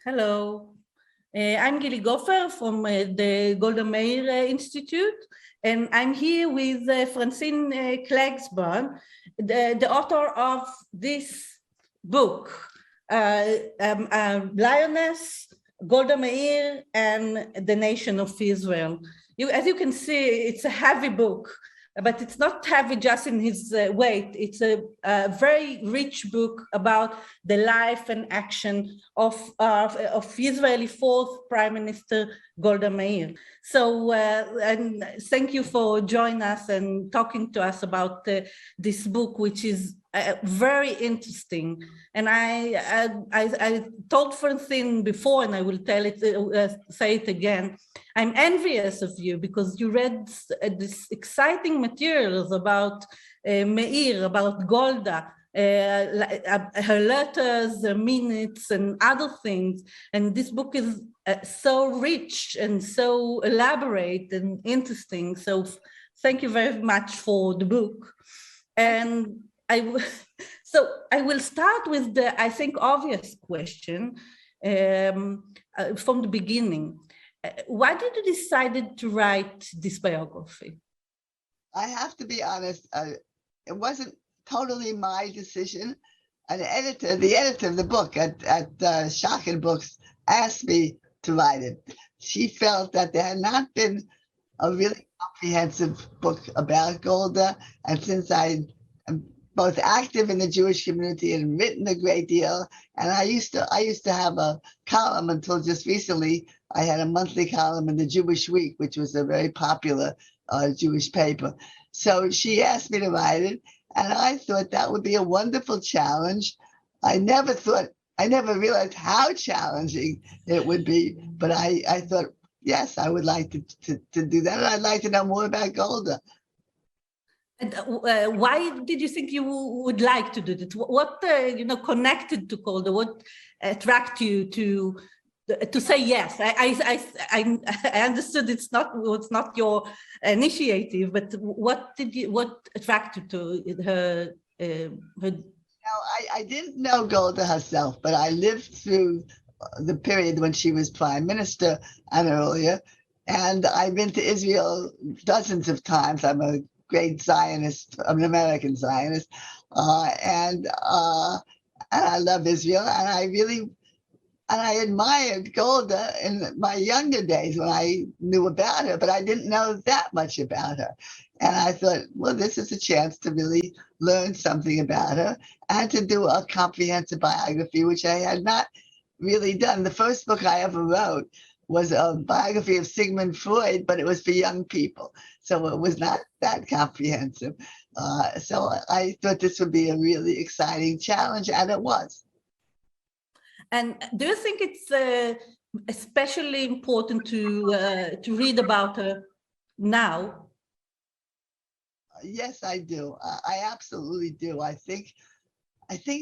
Hello, I'm Gili Goffer from the Golda Meir Institute, and I'm here with Francine Klagsbrun, the author of this book, Lioness, Golda Meir, and the Nation of Israel. As you can see, it's a heavy book, but it's not heavy just in his weight. It's a very rich book about the life and action of Israeli fourth Prime Minister Golda Meir. So, and thank you for joining us and talking to us about this book, which is very interesting. And I told Francine before, and I will say it again. I'm envious of you because you read this exciting materials about Meir, about Golda, her letters, her minutes, and other things. And this book is so rich and so elaborate and interesting. So thank you very much for the book. And so I will start with the, I think, obvious question from the beginning. Why did you decide to write this biography? I have to be honest, it wasn't totally my decision. The editor of the book at Shachen Books asked me to write it. She felt that there had not been a really comprehensive book about Golda, and since I am both active in the Jewish community and written a great deal, and I used to have a column until just recently. I had a monthly column in the Jewish Week, which was a very popular Jewish paper. So she asked me to write it, and I thought that would be a wonderful challenge. I never realized how challenging it would be, but I thought, yes, I would like to do that, and I'd like to know more about Golda. And why did you think you would like to do this? What connected to Golda? What attracted you to say yes? I understood it's not your initiative, but what attracted to her? I didn't know Golda herself, but I lived through the period when she was prime minister and earlier, and I've been to Israel dozens of times. I'm a great Zionist. I'm an American Zionist, and I love Israel, and I admired Golda in my younger days when I knew about her, but I didn't know that much about her. And I thought, well, this is a chance to really learn something about her and to do a comprehensive biography, which I had not really done. The first book I ever wrote was a biography of Sigmund Freud, but it was for young people. So it was not that comprehensive. So I thought this would be a really exciting challenge, and it was. And do you think it's especially important to read about her now? Yes, I do. I absolutely do. I think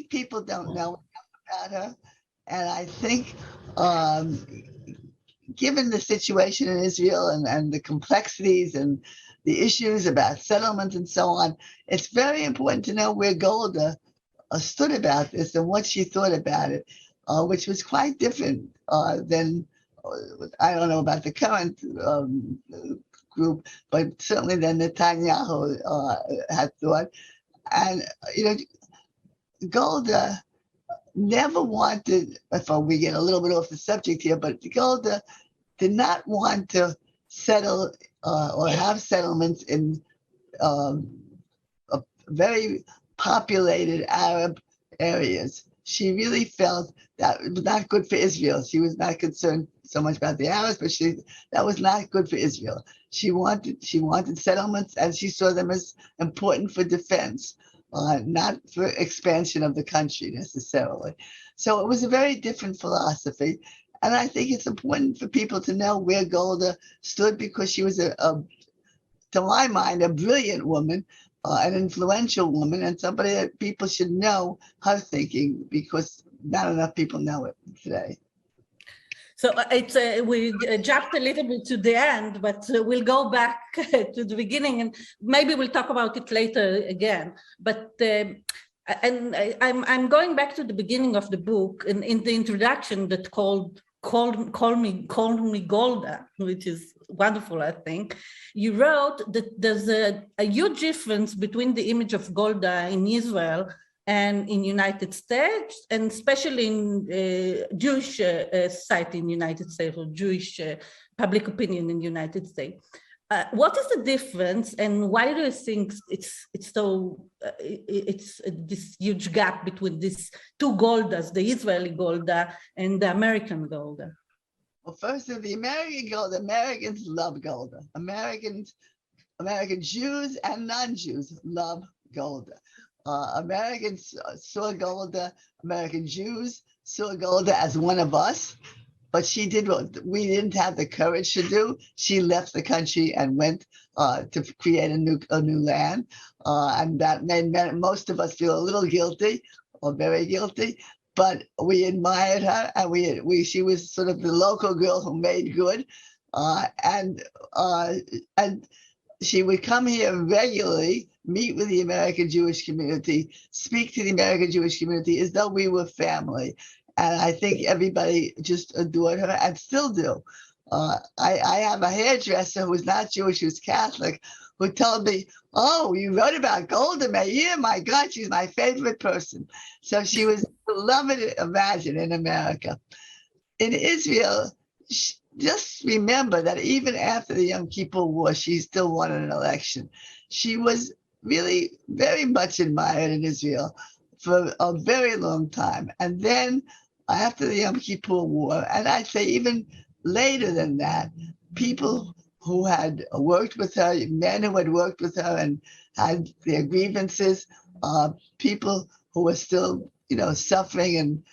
people don't know about her, and I think given the situation in Israel and the complexities and the issues about settlement and so on, it's very important to know where Golda stood about this and what she thought about it. Which was quite different than, I don't know about the current group, but certainly than Netanyahu had thought. And, Golda never wanted, if we get a little bit off the subject here, but Golda did not want to settle or have settlements in very populated Arab areas. She really felt that it was not good for Israel. She was not concerned so much about the Arabs, but that was not good for Israel. She wanted settlements, and she saw them as important for defense, not for expansion of the country necessarily. So it was a very different philosophy, and I think it's important for people to know where Golda stood, because she was to my mind, a brilliant woman. An influential woman, and somebody that people should know her thinking, because not enough people know it today. So we jumped a little bit to the end, but we'll go back to the beginning, and maybe we'll talk about it later again. But And I'm going back to the beginning of the book, in the introduction that call me Golda, which is wonderful, I think. You wrote that there's a huge difference between the image of Golda in Israel and in United States, and especially in Jewish society in the United States, or Jewish public opinion in the United States. What is the difference, and why do you think it's this huge gap between these two Goldas, the Israeli Golda and the American Golda? Well, first of the American Golda, Americans love Golda. American Jews and non-Jews love Golda. Americans saw Golda, American Jews saw Golda as one of us, but she did what we didn't have the courage to do. She left the country and went to create a new land, and that made most of us feel a little guilty, or very guilty. But we admired her, and she was sort of the local girl who made good, and she would come here regularly, meet with the American Jewish community, speak to the American Jewish community as though we were family. And I think everybody just adored her, and still do. I have a hairdresser who's not Jewish, who's Catholic, who told me, "Oh, you wrote about Golda Meir? My God, she's my favorite person." So she was beloved, imagine, in America. In Israel, just remember that even after the Yom Kippur War, she still won an election. She was really very much admired in Israel for a very long time. And then after the Yom Kippur War, and I'd say even later than that, people who had worked with her, men who had worked with her and had their grievances, people who were still, suffering and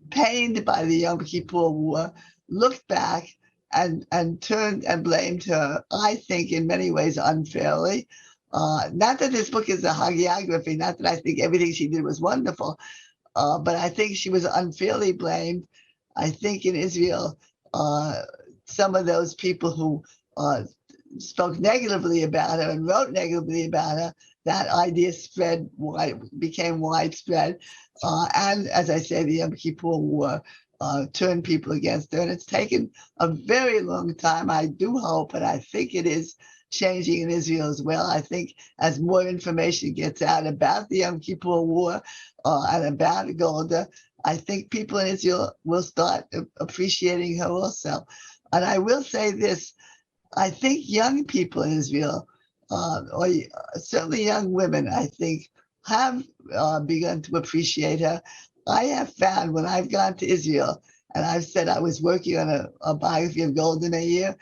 pained by the Yom Kippur War, looked back and turned and blamed her, I think, in many ways unfairly. Not that this book is a hagiography, not that I think everything she did was wonderful, but I think she was unfairly blamed. I think in Israel, some of those people who spoke negatively about her and wrote negatively about her, that idea became widespread. And as I say, the Yom Kippur War turned people against her. And it's taken a very long time. I do hope, and I think it is changing in Israel as well. I think as more information gets out about the Yom Kippur War and about Golda, I think people in Israel will start appreciating her also. And I will say this, I think young people in Israel, or certainly young women, I think, have begun to appreciate her. I have found when I've gone to Israel, and I've said I was working on a biography of Golda Meir,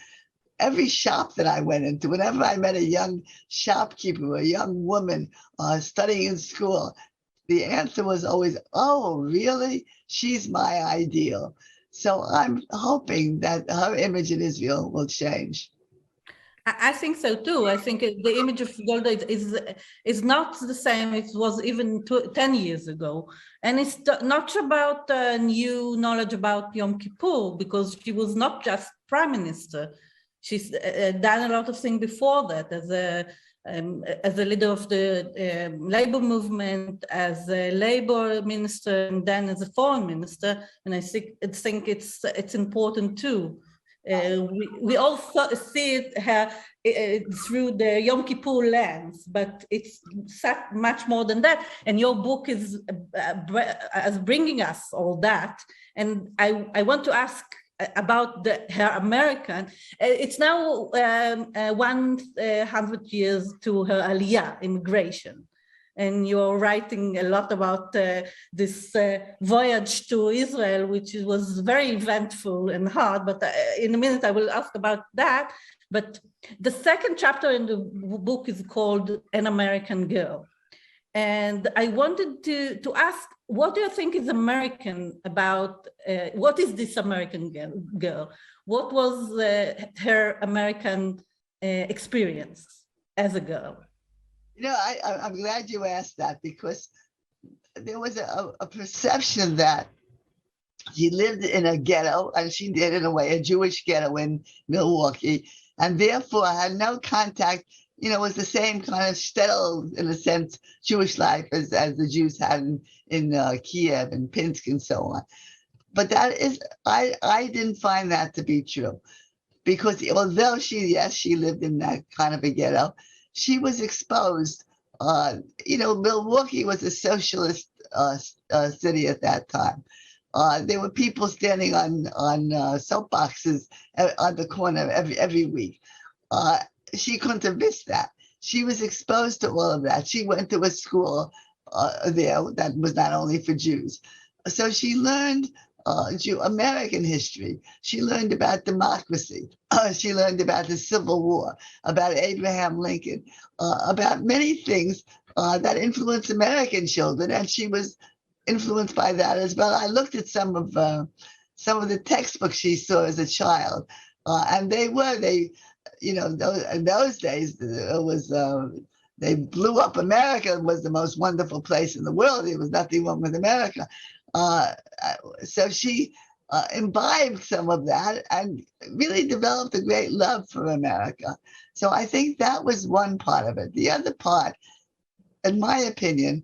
every shop that I went into, whenever I met a young shopkeeper, a young woman studying in school, the answer was always, "Oh, really? She's my ideal." So I'm hoping that her image in Israel will change. I think so too. I think the image of Golda is not the same it was even 10 years ago. And it's not about new knowledge about Yom Kippur, because she was not just prime minister. She's done a lot of things before that as a leader of the labor movement, as a labor minister, and then as a foreign minister. And I think it's important too. We all see it through the Yom Kippur lens, but it's much more than that. And your book is bringing us all that. And I want to ask about her American. It's now 100 years to her Aliyah, immigration. And you're writing a lot about this voyage to Israel, which was very eventful and hard, but in a minute I will ask about that. But the second chapter in the book is called An American Girl. And I wanted to ask, what do you think is American about, what is this American girl? What was her American experience as a girl? I'm glad you asked that, because there was a perception that she lived in a ghetto, and she did, in a way, a Jewish ghetto in Milwaukee, and therefore had no contact was the same kind of shtetl, in a sense, Jewish life as the Jews had in Kiev and Pinsk and so on. But I didn't find that to be true, because although she lived in that kind of a ghetto, she was exposed. Milwaukee was a socialist city at that time. There were people standing on soapboxes on the corner every week. She couldn't have missed that. She was exposed to all of that. She went to a school there that was not only for Jews. So she learned American history. She learned about democracy. She learned about the Civil War, about Abraham Lincoln, about many things that influenced American children, and she was influenced by that as well. I looked at some of the textbooks she saw as a child, and in those days it was. They blew up America. It was the most wonderful place in the world. There was nothing wrong with America. So she imbibed some of that and really developed a great love for America. So I think that was one part of it. The other part, in my opinion,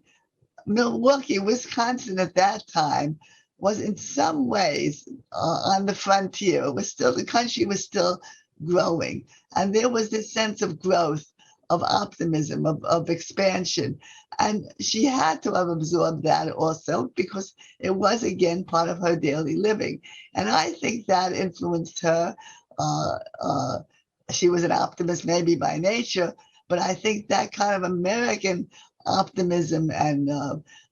Milwaukee, Wisconsin at that time was in some ways on the frontier. The country was still growing. And there was this sense of growth, of optimism, of expansion. And she had to have absorbed that also, because it was, again, part of her daily living. And I think that influenced her. She was an optimist maybe by nature, but I think that kind of American optimism and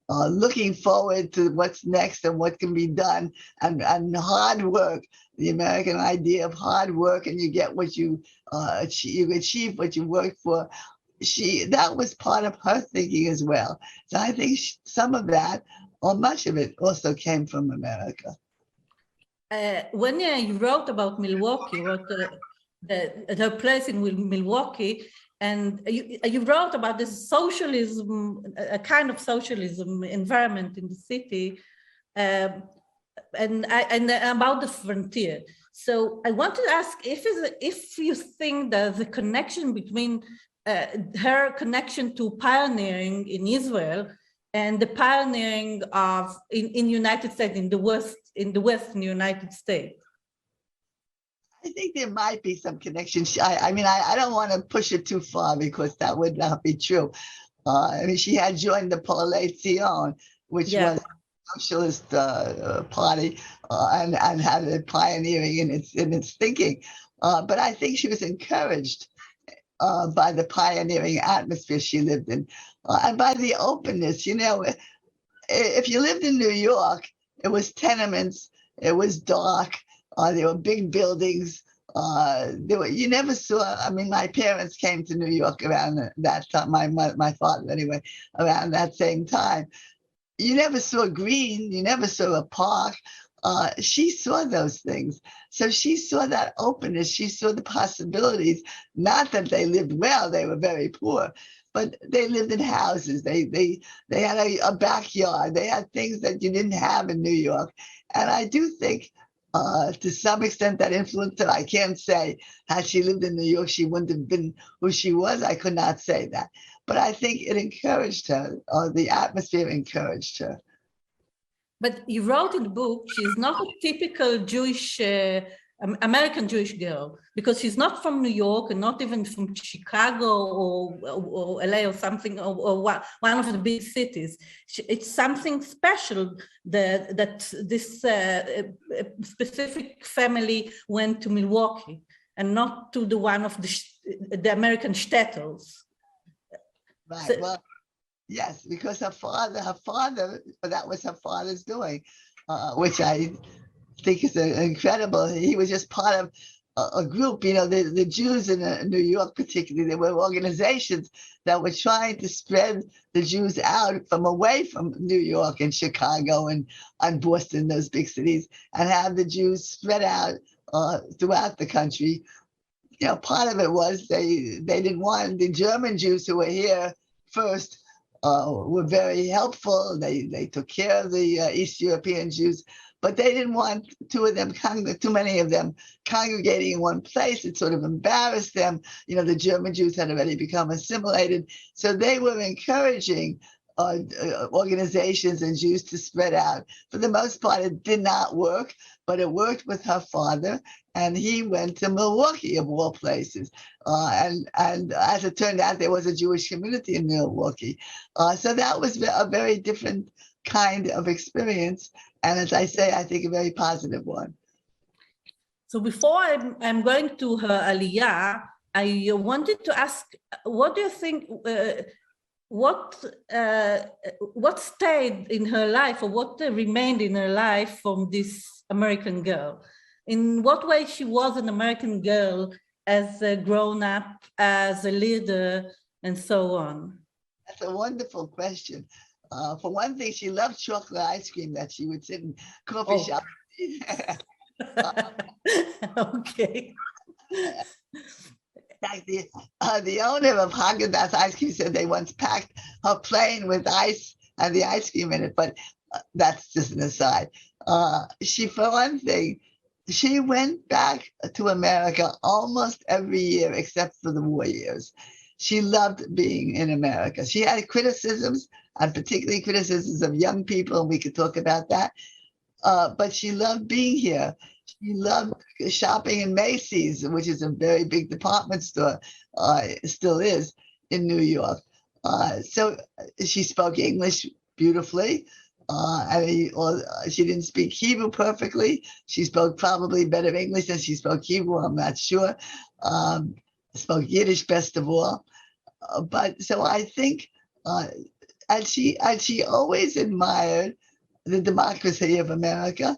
looking forward to what's next and what can be done, and hard work, the American idea of hard work, and you get what you achieve what you work for. That was part of her thinking as well. So I think some of that, or much of it, also came from America. When you wrote about Milwaukee, her place in Milwaukee, and you wrote about this socialism, a kind of socialism environment in the city, and about the frontier. So I want to ask if you think that the connection between her connection to pioneering in Israel and the pioneering of in United States, in the Western United States. I think there might be some connection. I don't want to push it too far, because that would not be true. She had joined the Polei Zion, which was a socialist party, and had a pioneering in its thinking. But I think she was encouraged by the pioneering atmosphere she lived in, and by the openness. If you lived in New York, it was tenements, it was dark. There were big buildings. You never saw. My parents came to New York around that time. My father, anyway, around that same time. You never saw green. You never saw a park. She saw those things. So she saw that openness. She saw the possibilities. Not that they lived well. They were very poor, but they lived in houses. They had a backyard. They had things that you didn't have in New York. And I do think, to some extent, that influenced her. I can't say, had she lived in New York, she wouldn't have been who she was. I could not say that. But I think it encouraged her, or the atmosphere encouraged her. But you wrote in the book, she's not a typical Jewish, American Jewish girl, because she's not from New York and not even from Chicago or LA or something, or one of the big cities. It's something special that this specific family went to Milwaukee and not to the one of the American shtetls. Right. So, well, yes, because her father, that was her father's doing, which I think is incredible. He was just part of a group, the Jews in New York particularly. There were organizations that were trying to spread the Jews out from away from New York and Chicago and Boston, those big cities, and have the Jews spread out throughout the country. Part of it was they didn't want the German Jews who were here first, were very helpful. They took care of the East European Jews. but they didn't want too many of them congregating in one place. It sort of embarrassed them. The German Jews had already become assimilated. So they were encouraging organizations and Jews to spread out. For the most part, it did not work, but it worked with her father, and he went to Milwaukee, of all places. And as it turned out, there was a Jewish community in Milwaukee. So that was a very different kind of experience. And as I say, I think a very positive one. So before I'm going to her Aliyah, I wanted to ask, what do you think, what stayed in her life, or what remained in her life from this American girl? In what way she was an American girl as a grown-up, as a leader, and so on? That's a wonderful question. For one thing, she loved chocolate ice cream that she would sit in coffee shops. Okay. In fact, the owner of Haagen-Dazs ice cream said they once packed her plane with ice and the ice cream in it, but that's just an aside. For one thing, she went back to America almost every year except for the war years. She loved being in America. She had criticisms, and particularly criticisms of young people, and we could talk about that. But she loved being here. She loved shopping in Macy's, which is a very big department store, still is, in New York. So she spoke English beautifully. She didn't speak Hebrew perfectly. She spoke probably better English than she spoke Hebrew, I'm not sure. Spoke Yiddish best of all. But so I think, and she always admired the democracy of America,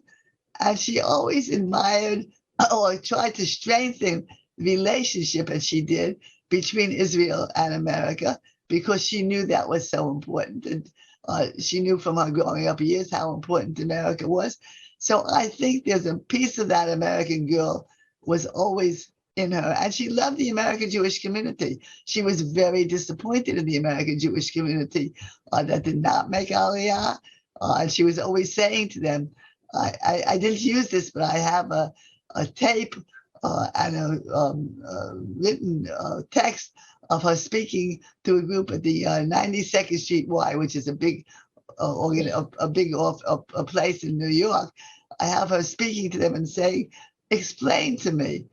and she always admired or tried to strengthen the relationship, as she did, between Israel and America, because she knew that was so important. And she knew from her growing up years how important America was. So I think there's a piece of that American girl was always in her. And she loved the American Jewish community. She was very disappointed in the American Jewish community that did not make Aliyah. And she was always saying to them, I didn't use this, but I have a tape and a written text of her speaking to a group at the 92nd Street Y, which is a big place in New York. I have her speaking to them and saying, explain to me,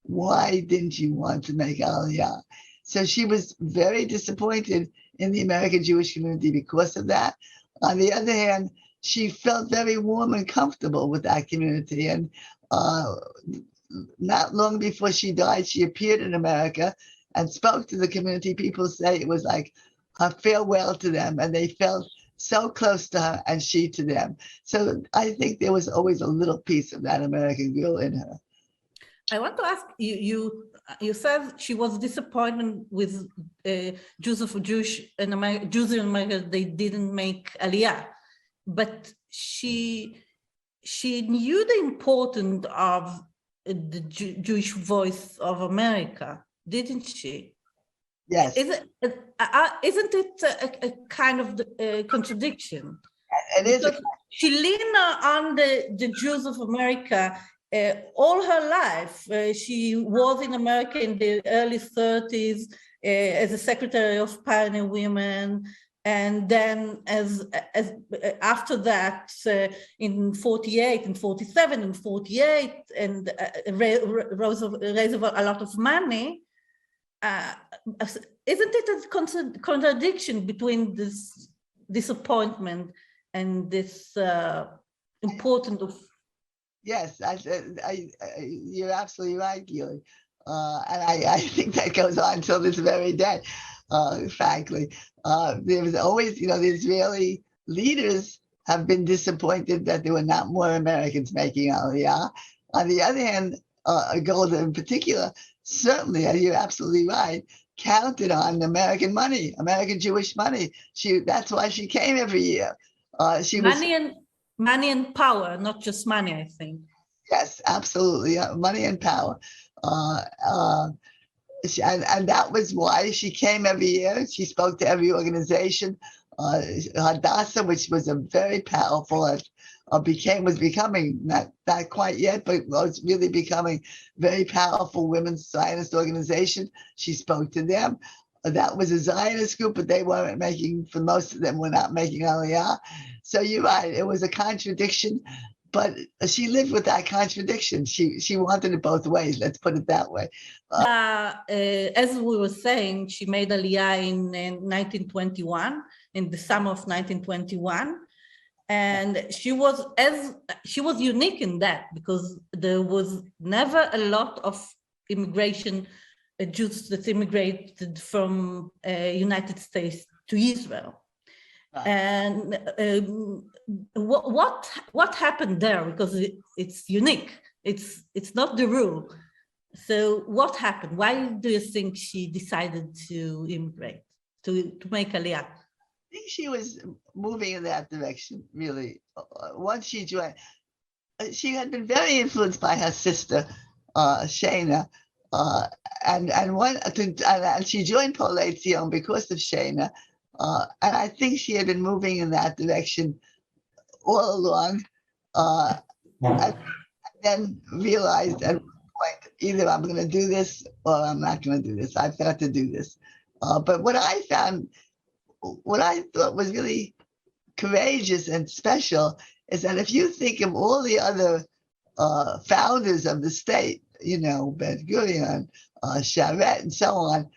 why didn't you want to make Aliyah? So she was very disappointed in the American Jewish community because of that. On the other hand, she felt very warm and comfortable with that community. And not long before she died, she appeared in America and spoke to the community. People say it was like her farewell to them, and they felt so close to her and she to them. So I think there was always a little piece of that American girl in her. I want to ask you, you said she was disappointed with Jews in America, they didn't make Aliyah, but she knew the importance of the Jewish voice of America, didn't she? Yes. Isn't it a kind of contradiction? It is. She leaned on the Jews of America all her life. She was in America in the early 30s as a secretary of Pioneer Women. And then as after that, in 48 and 47 and 48, and raise a lot of money, isn't it a contradiction between this disappointment and this importance of? Yes, you're absolutely right, Gili. And I think that goes on until this very day, frankly. There was always, the Israeli leaders have been disappointed that there were not more Americans making Aliyah. On the other hand, Golda in particular, certainly, you're absolutely right, counted on American money, American Jewish money. That's why she came every year. Money and power, not just money, I think. Yes, absolutely. Money and power. And that was why she came every year. She spoke to every organization. Hadassah, which was a very powerful was becoming, not quite yet, but was really becoming very powerful women's Zionist organization. She spoke to them. That was a Zionist group, but they weren't making, for most of them, were not making Aliyah. So you're right, it was a contradiction, but she lived with that contradiction. She wanted it both ways, let's put it that way. As we were saying, she made Aliyah in 1921, in the summer of 1921. And she was unique in that, because there was never a lot of immigration, Jews that immigrated from United States to Israel. Right. And what happened there? Because it's unique. It's not the rule. So what happened? Why do you think she decided to immigrate, to make Aliyah? I think she was moving in that direction, really. Once she joined, she had been very influenced by her sister, Shana, and she joined Polei Zion because of Shana, and I think she had been moving in that direction all along, and then realized at one point, either I'm going to do this or I'm not going to do this. I've got to do this. But what I thought was really courageous and special is that if you think of all the other founders of the state, Ben Gurion, Sharet, and so on,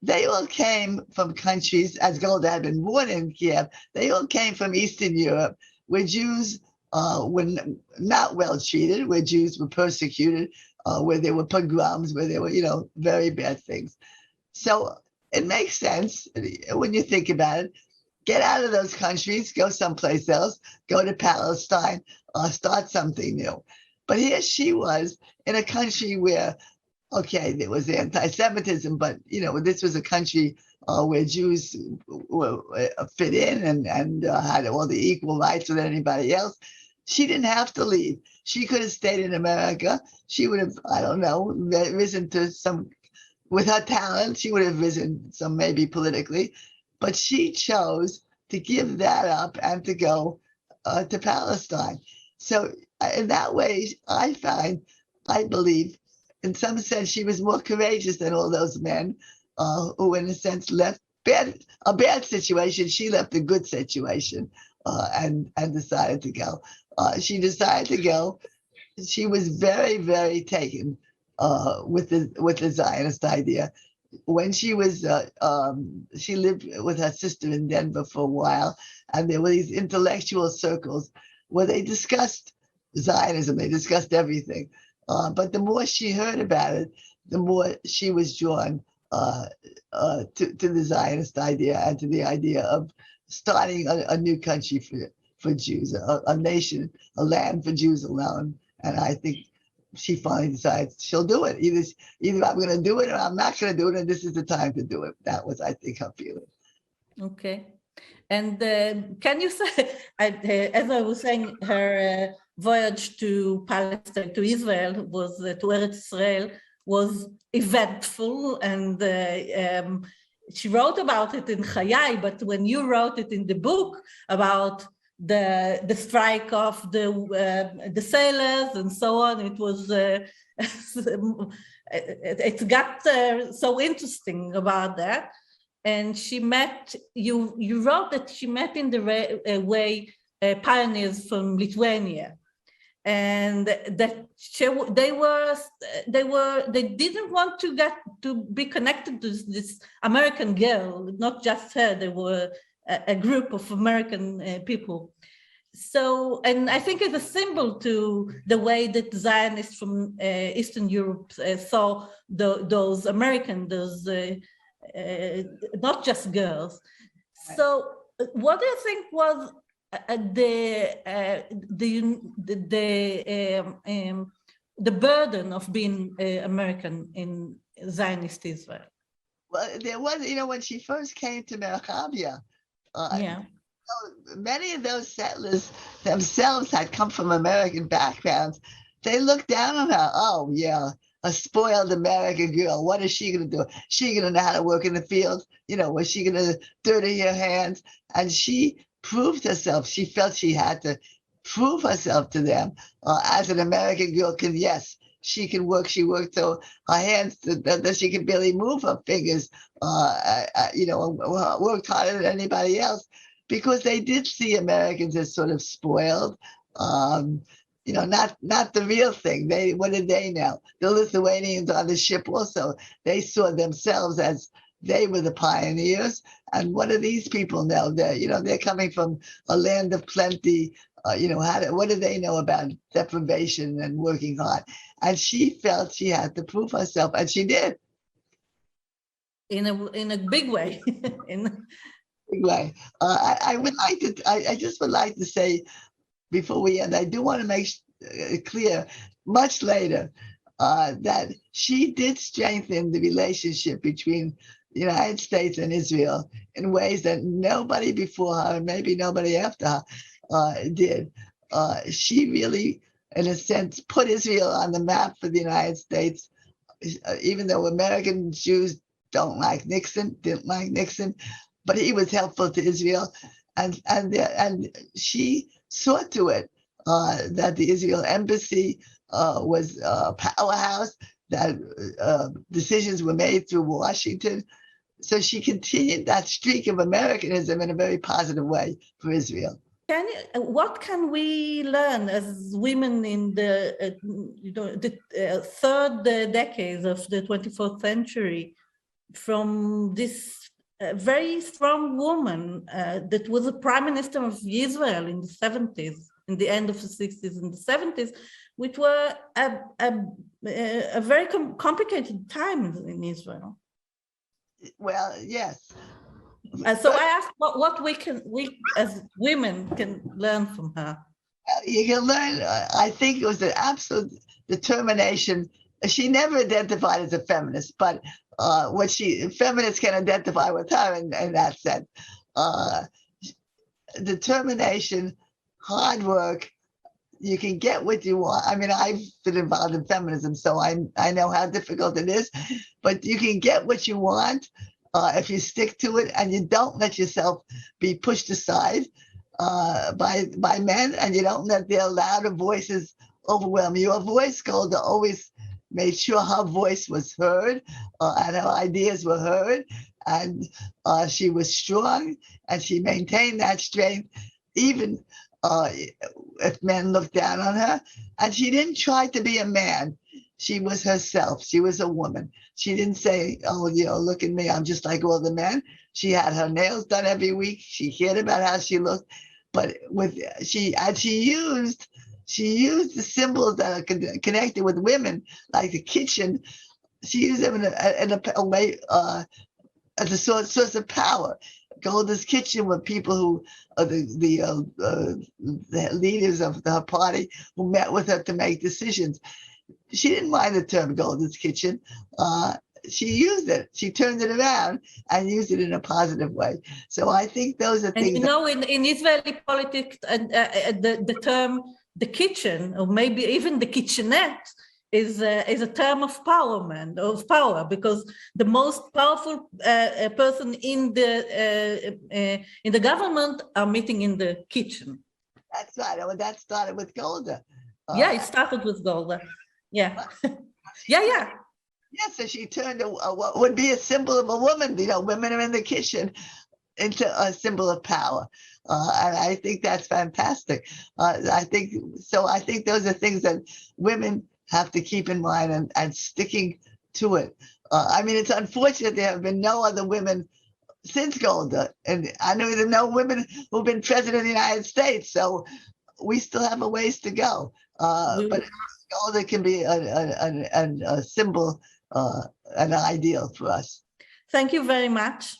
they all came from countries, as Golda had been born in Kiev, they all came from Eastern Europe, where Jews were not well treated, where Jews were persecuted, where there were pogroms, where there were, very bad things. So it makes sense when you think about it. Get out of those countries, go someplace else, go to Palestine, start something new. But here she was in a country where, okay, there was anti-Semitism, but this was a country where Jews were fit in and had all the equal rights with anybody else. She didn't have to leave. She could have stayed in America. She would have, I don't know, risen to some. With her talent, she would have risen some, maybe politically, but she chose to give that up and to go to Palestine. So in that way, I believe, in some sense, she was more courageous than all those men who, in a sense, left a bad situation. She left a good situation and decided to go. She decided to go. She was very, very taken with the Zionist idea. When she was, she lived with her sister in Denver for a while, and there were these intellectual circles where they discussed Zionism, they discussed everything. But the more she heard about it, the more she was drawn to the Zionist idea and to the idea of starting a new country for Jews, a nation, a land for Jews alone. And I think she finally decides she'll do it. Either I'm going to do it or I'm not going to do it, and this is the time to do it. That was, I think, her feeling. Okay. And can you say, as I was saying, her voyage to Palestine, to Israel, to Eretz Israel, was eventful, and she wrote about it in Chayai, but when you wrote it in the book about the strike of the sailors and so on, it was it got so interesting about that. And she met you wrote that she met in the way pioneers from Lithuania, and that they didn't want to be connected to this American girl, not just her. They were a group of American people. So, and I think it's a symbol to the way that Zionists from Eastern Europe saw those American, not just girls. So, what do you think was the burden of being American in Zionist Israel? Well, there was, when she first came to Merchavia, many of those settlers themselves had come from American backgrounds. They looked down on her. Oh, yeah, a spoiled American girl. What is she going to do? She going to know how to work in the field? Was she going to dirty her hands? And she proved herself. She felt she had to prove herself to them as an American girl can. Yes, she can work. She worked so her hands that she can barely move her fingers. Worked harder than anybody else because they did see Americans as sort of spoiled. Not the real thing. What did they know? The Lithuanians on the ship also, they saw themselves as they were the pioneers. And what do these people know? They're coming from a land of plenty. What do they know about deprivation and working hard? And she felt she had to prove herself, and she did. In a big way. Big way. I just would like to say, before we end, I do want to make it clear, much later, that she did strengthen the relationship between the United States and Israel in ways that nobody before her, and maybe nobody after her, did. She really, in a sense, put Israel on the map for the United States, even though American Jews didn't like Nixon, but he was helpful to Israel. And she saw to it that the Israel embassy was a powerhouse, that decisions were made through Washington. So she continued that streak of Americanism in a very positive way for Israel. What can we learn as women in the third decades of the 24th century from this very strong woman that was a prime minister of Israel in the 70s, in the end of the 60s and the 70s, which were a very complicated time in Israel? Well, yes. So I asked what we as women can learn from her. You can learn, I think it was an absolute determination. She never identified as a feminist, but feminists can identify with her in that sense. Determination, hard work, you can get what you want. I mean, I've been involved in feminism, so I know how difficult it is, but you can get what you want if you stick to it and you don't let yourself be pushed aside by men, and you don't let their louder voices overwhelm you. Your voice, Golda, always made sure her voice was heard and her ideas were heard, and she was strong, and she maintained that strength even if men looked down on her. And she didn't try to be a man. She was herself. She was a woman. She didn't say, oh, look at me, I'm just like all the men. She had her nails done every week. She cared about how she looked, but she used the symbols that are connected with women, like the kitchen. She used them in a way as a source of power. Golda's kitchen were people who are the leaders of her party who met with her to make decisions. She didn't mind the term Golda's kitchen. She used it. She turned it around and used it in a positive way. So I think those are things. And in Israeli politics, the term the kitchen, or maybe even the kitchenette, is a term of power, because the most powerful person in the government are meeting in the kitchen. That's right. Well, that started with Golda. It started with Golda. Yeah. Yeah. Yeah, so she turned what would be a symbol of a woman, women are in the kitchen, into a symbol of power. And I think that's fantastic. I think those are things that women have to keep in mind and sticking to it. I mean, it's unfortunate there have been no other women since Golda. And I know there are no women who've been president of the United States. So we still have a ways to go. But Golda can be a symbol, an ideal for us. Thank you very much.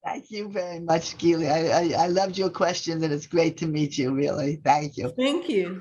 Thank you very much, Gili. I loved your questions, and it's great to meet you, really. Thank you. Thank you.